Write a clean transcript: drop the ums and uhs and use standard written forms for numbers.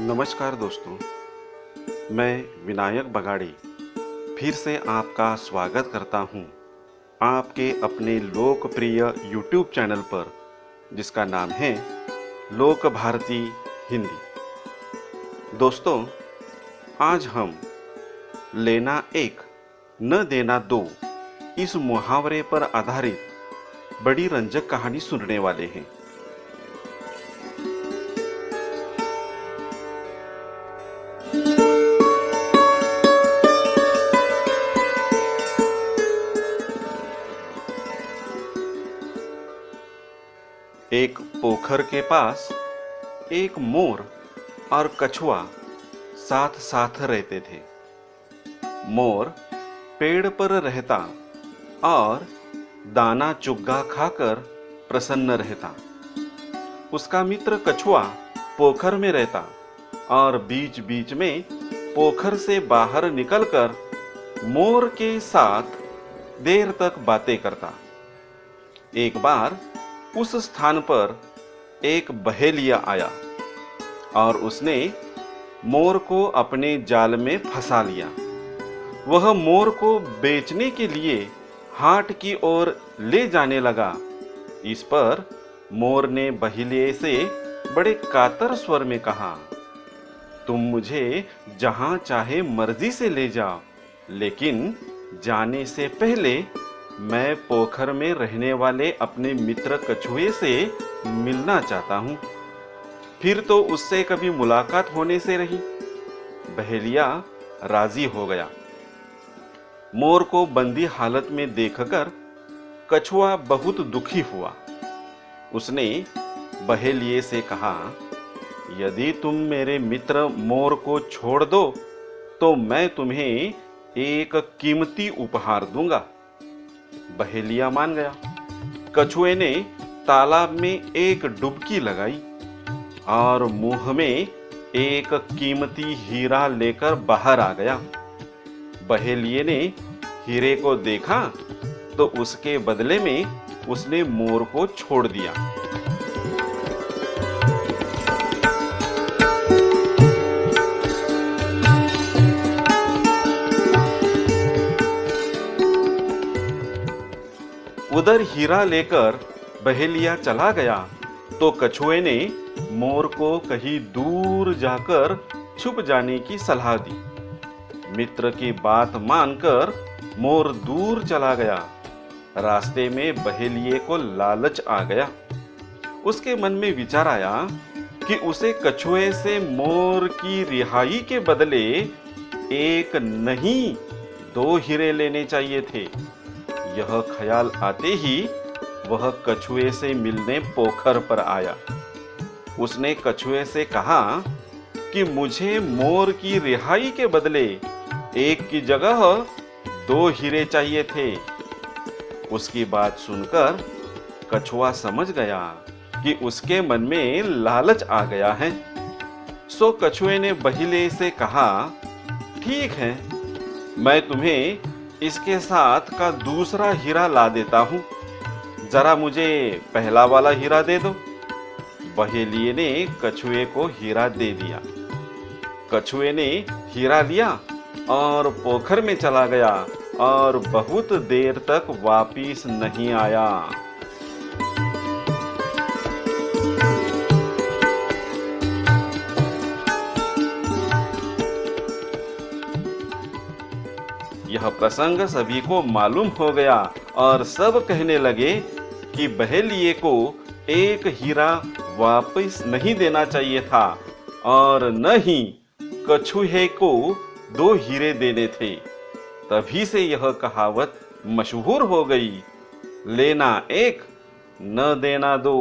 नमस्कार दोस्तों, मैं विनायक बगाड़ी फिर से आपका स्वागत करता हूं आपके अपने लोकप्रिय YouTube चैनल पर, जिसका नाम है लोक भारती हिंदी। दोस्तों, आज हम लेना एक न देना दो इस मुहावरे पर आधारित बड़ी रंजक कहानी सुनने वाले हैं। एक पोखर के पास एक मोर और कछुआ साथ साथ रहते थे। मोर पेड़ पर रहता और दाना चुग्गा खाकर प्रसन्न रहता। उसका मित्र कछुआ पोखर में रहता और बीच बीच में पोखर से बाहर निकलकर मोर के साथ देर तक बातें करता। एक बार उस स्थान पर एक बहेलिया आया और उसने मोर को अपने जाल में फंसा लिया। वह मोर को बेचने के लिए हाट की ओर ले जाने लगा। इस पर मोर ने बहेलिये से बड़े कातर स्वर में कहा, तुम मुझे जहां चाहे मर्जी से ले जाओ, लेकिन जाने से पहले मैं पोखर में रहने वाले अपने मित्र कछुए से मिलना चाहता हूं। फिर तो उससे कभी मुलाकात होने से रही। बहेलिया राजी हो गया। मोर को बंदी हालत में देखकर कछुआ बहुत दुखी हुआ। उसने बहेलिये से कहा, यदि तुम मेरे मित्र मोर को छोड़ दो तो मैं तुम्हें एक कीमती उपहार दूंगा। बहेलिया मान गया। कछुए ने तालाब में एक डुबकी लगाई और मुंह में एक कीमती हीरा लेकर बाहर आ गया। बहेलिये ने हीरे को देखा तो उसके बदले में उसने मोर को छोड़ दिया। उधर हीरा लेकर बहेलिया चला गया तो कछुए ने मोर को कहीं दूर जाकर छुप जाने की सलाह दी। मित्र की बात मानकर मोर दूर चला गया। रास्ते में बहेलिये को लालच आ गया। उसके मन में विचार आया कि उसे कछुए से मोर की रिहाई के बदले एक नहीं, दो हीरे लेने चाहिए थे। यह ख्याल आते ही वह कछुए से मिलने पोखर पर आया। उसने कछुए से कहा कि मुझे मोर की रिहाई के बदले एक की जगह दो हीरे चाहिए थे। उसकी बात सुनकर कछुआ समझ गया कि उसके मन में लालच आ गया है। सो कछुए ने बहेलिये से कहा, ठीक है, मैं तुम्हें इसके साथ का दूसरा हीरा ला देता हूं, जरा मुझे पहला वाला हीरा दे दो। बहेलिये ने कछुए को हीरा दे दिया। कछुए ने हीरा लिया और पोखर में चला गया और बहुत देर तक वापिस नहीं आया। यह प्रसंग सभी को मालूम हो गया और सब कहने लगे कि बहेलिये को एक हीरा वापस नहीं देना चाहिए था और न ही कछुए को दो हीरे देने थे। तभी से यह कहावत मशहूर हो गई, लेना एक न देना दो।